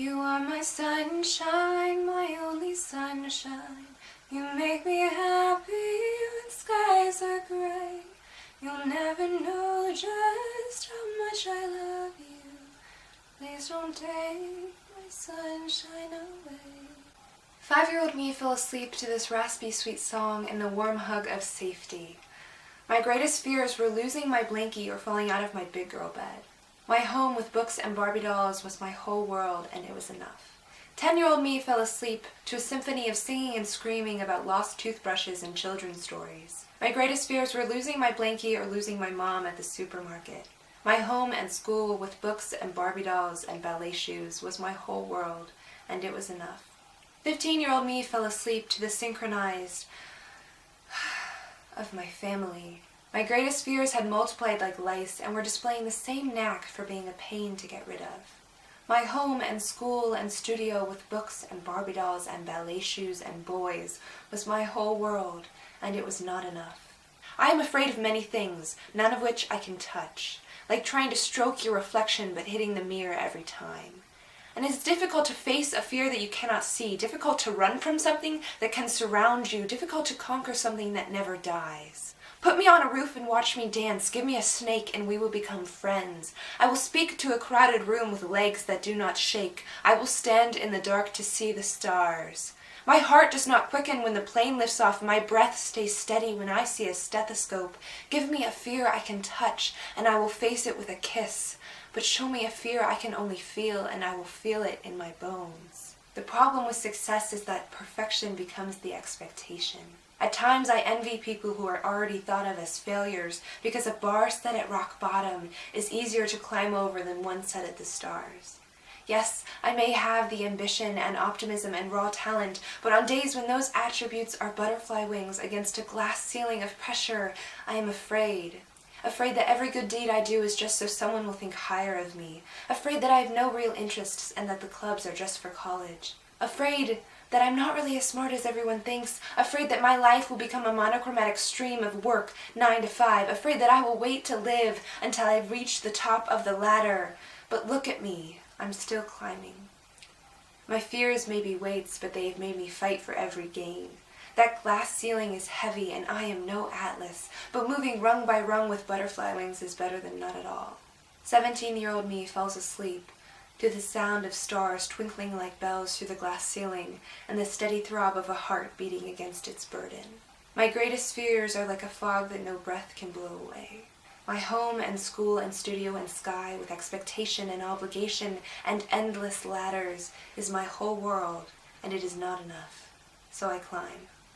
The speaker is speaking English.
You are my sunshine, my only sunshine. You make me happy when skies are gray. You'll never know just how much I love you. Please don't take my sunshine away. 5-year-old me fell asleep to this raspy sweet song in the warm hug of safety. My greatest fears were losing my blankie or falling out of my big girl bed. My home with books and Barbie dolls was my whole world, and it was enough. 10-year-old me fell asleep to a symphony of singing and screaming about lost toothbrushes and children's stories. My greatest fears were losing my blankie or losing my mom at the supermarket. My home and school with books and Barbie dolls and ballet shoes was my whole world, and it was enough. 15-year-old me fell asleep to the synchronized of my family. My greatest fears had multiplied like lice and were displaying the same knack for being a pain to get rid of. My home and school and studio with books and Barbie dolls and ballet shoes and boys was my whole world, and it was not enough. I am afraid of many things, none of which I can touch, like trying to stroke your reflection but hitting the mirror every time. And it's difficult to face a fear that you cannot see, difficult to run from something that can surround you, difficult to conquer something that never dies. Put me on a roof and watch me dance. Give me a snake and we will become friends. I will speak to a crowded room with legs that do not shake. I will stand in the dark to see the stars. My heart does not quicken when the plane lifts off. My breath stays steady when I see a stethoscope. Give me a fear I can touch and I will face it with a kiss. But show me a fear I can only feel and I will feel it in my bones. The problem with success is that perfection becomes the expectation. At times I envy people who are already thought of as failures because a bar set at rock bottom is easier to climb over than one set at the stars. Yes, I may have the ambition and optimism and raw talent, but on days when those attributes are butterfly wings against a glass ceiling of pressure, I am afraid. Afraid that every good deed I do is just so someone will think higher of me. Afraid that I have no real interests and that the clubs are just for college. Afraid that I'm not really as smart as everyone thinks. Afraid that my life will become a monochromatic stream of work 9 to 5. Afraid that I will wait to live until I've reached the top of the ladder. But look at me, I'm still climbing. My fears may be weights, but they have made me fight for every gain. That glass ceiling is heavy and I am no Atlas, but moving rung by rung with butterfly wings is better than none at all. 17-year-old me falls asleep to the sound of stars twinkling like bells through the glass ceiling and the steady throb of a heart beating against its burden. My greatest fears are like a fog that no breath can blow away. My home and school and studio and sky with expectation and obligation and endless ladders is my whole world, and it is not enough. So I climb.